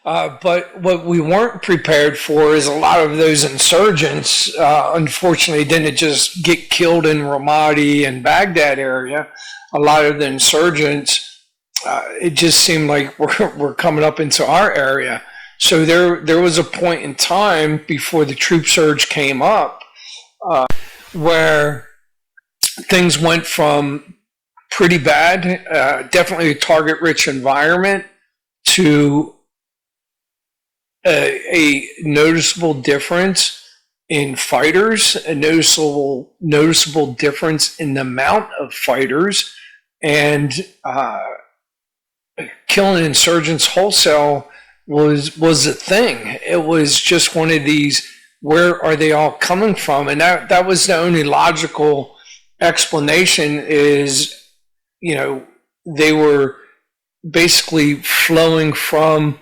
But what we weren't prepared for is a lot of those insurgents, unfortunately, didn't just get killed in Ramadi and Baghdad area. A lot of the insurgents, it just seemed like we're coming up into our area. So there was a point in time before the troop surge came up where things went from pretty bad, definitely a target-rich environment, to a noticeable difference in fighters, a noticeable difference in the amount of fighters, and killing insurgents wholesale was a thing. It was just one of these, where are they all coming from? And that was the only logical explanation is, they were basically flowing from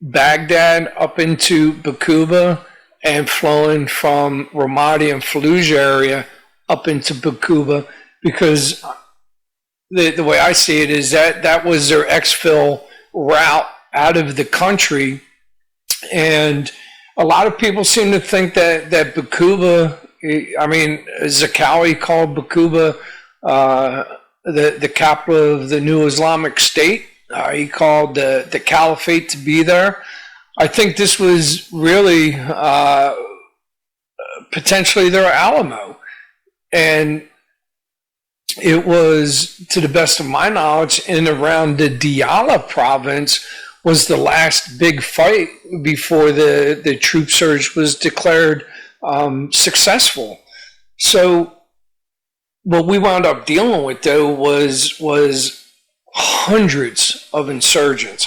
Baghdad up into Bakuba and flowing from Ramadi and Fallujah area up into Bakuba, because the way I see it is that was their exfil route out of the country. And a lot of people seem to think that Bakuba, Zakawi called Bakuba the capital of the new Islamic State. He called the caliphate to be there. I think this was really potentially their Alamo. And it was, to the best of my knowledge, in around the Diyala Province was the last big fight before the troop surge was declared successful. So what we wound up dealing with, though, was hundreds of insurgents.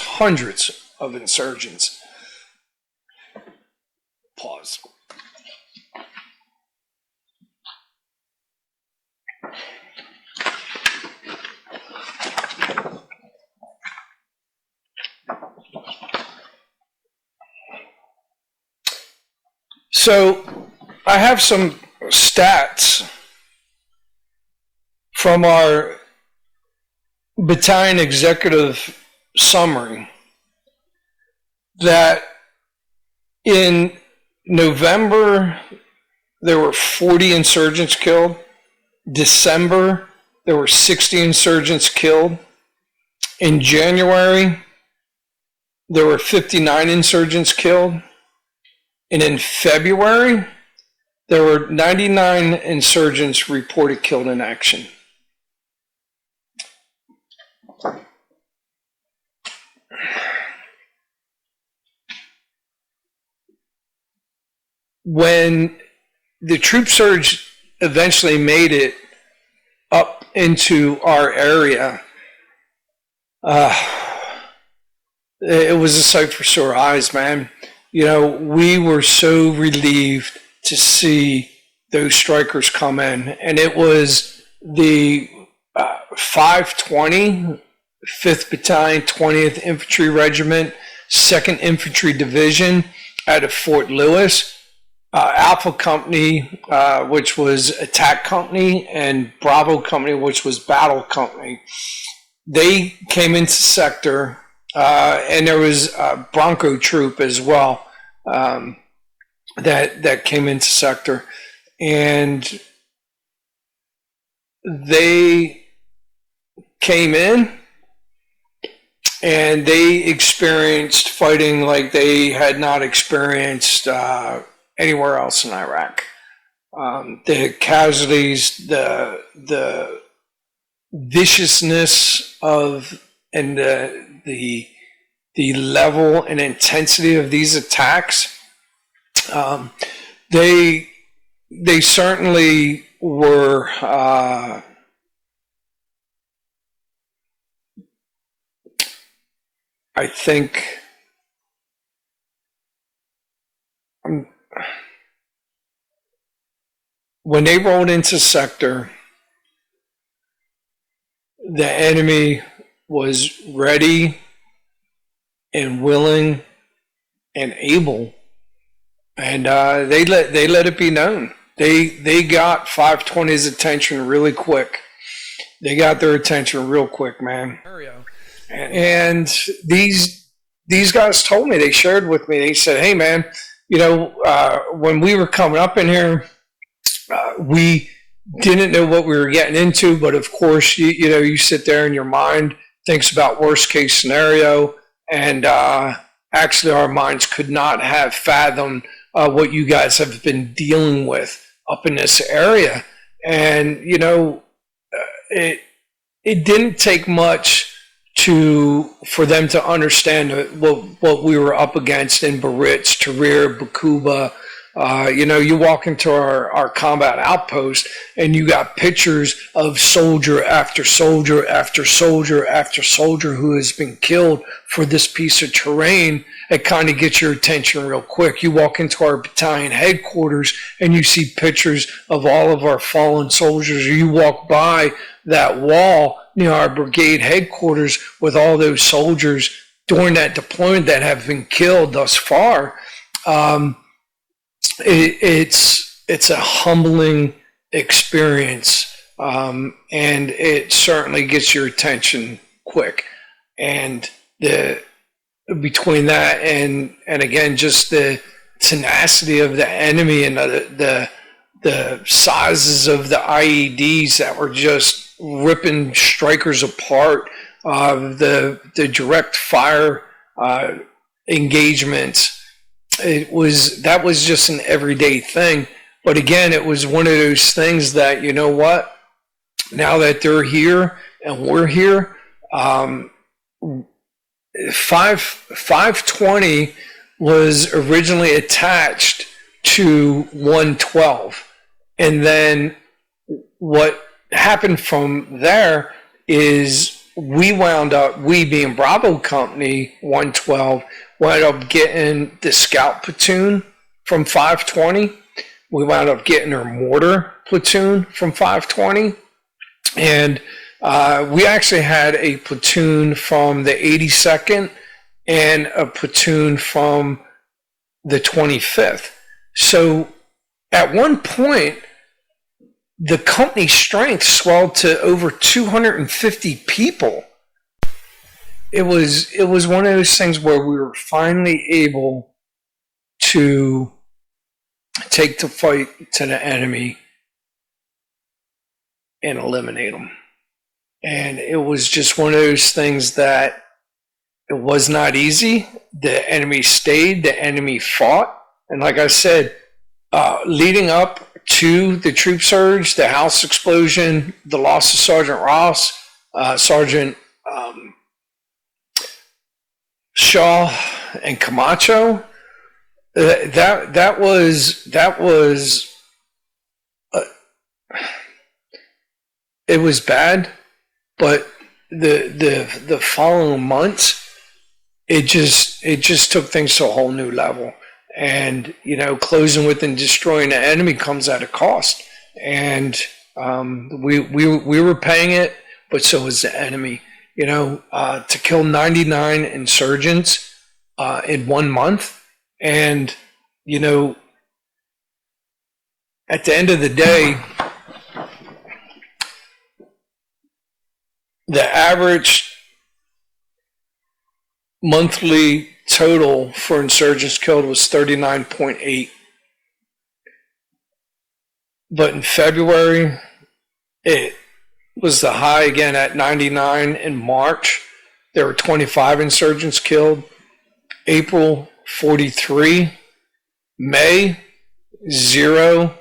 Pause. So I have some stats from our battalion executive summary that in November there were 40 insurgents killed. December there were 60 insurgents killed. In January there were 59 insurgents killed. And in February there were 99 insurgents reported killed in action. When the troop surge eventually made it up into our area, it was a sight for sore eyes, man. We were so relieved to see those strikers come in. And it was the 520, 5th Battalion, 20th Infantry Regiment, 2nd Infantry Division out of Fort Lewis, Alpha Company, which was Attack Company, and Bravo Company, which was Battle Company. They came into sector, and there was a Bronco troop as well that came into sector, and they came in and they experienced fighting like they had not experienced anywhere else in Iraq. The casualties, the viciousness of, and the level and intensity of these attacks, they certainly were I think when they rolled into sector, the enemy was ready and willing and able, and they let it be known. They got 520's attention really quick. They got their attention real quick, man. And these these guys told me, they shared with me, they said, hey, man, when we were coming up in here, we didn't know what we were getting into, but of course, you sit there and your mind thinks about worst case scenario, and actually, our minds could not have fathomed what you guys have been dealing with up in this area, and it didn't take much for them to understand what we were up against in Baritz, Tahrir, Bakuba. You walk into our combat outpost and you got pictures of soldier after soldier after soldier after soldier who has been killed for this piece of terrain. It kind of gets your attention real quick. You walk into our battalion headquarters and you see pictures of all of our fallen soldiers, or you walk by that wall near our brigade headquarters with all those soldiers during that deployment that have been killed thus far. It's a humbling experience, and it certainly gets your attention quick. And between that and again, just the tenacity of the enemy and the sizes of the IEDs that were just ripping strikers apart, the direct fire engagements. That was just an everyday thing. But again, it was one of those things that, you know what, now that they're here and we're here, 520 was originally attached to 112. And then what happened from there is we being Bravo Company 112, wound up getting the scout platoon from 520. We wound up getting our mortar platoon from 520. And we actually had a platoon from the 82nd and a platoon from the 25th. So at one point, the company strength swelled to over 250 people. It was one of those things where we were finally able to take the fight to the enemy and eliminate them. And it was just one of those things that it was not easy. The enemy stayed, the enemy fought. And like I said, leading up to the troop surge, the house explosion, the loss of Sergeant Ross, Sergeant Shaw, and Camacho, that was it was bad, but the following months, it just took things to a whole new level. And closing with and destroying the enemy comes at a cost, and we were paying it, but so was the enemy. To kill 99 insurgents in 1 month, and at the end of the day, the average monthly total for insurgents killed was 39.8. But in February, it was the high again at 99. In March, there were 25 insurgents killed. April, 43. May, 0.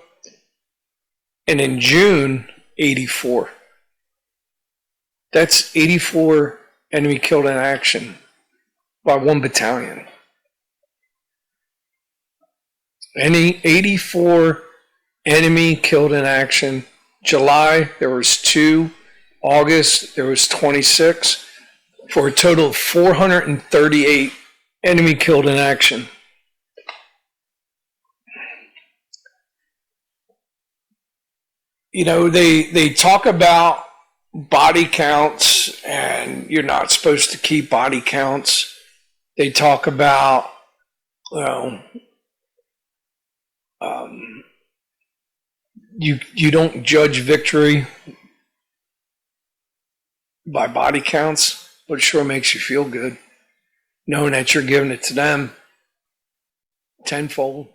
And in June, 84. That's 84 enemy killed in action by one battalion. 84 enemy killed in action. July, there was 2. August, there was 26. For a total of 438 enemy killed in action. They talk about body counts, and you're not supposed to keep body counts. They talk about, you don't judge victory by body counts, but it sure makes you feel good knowing that you're giving it to them tenfold.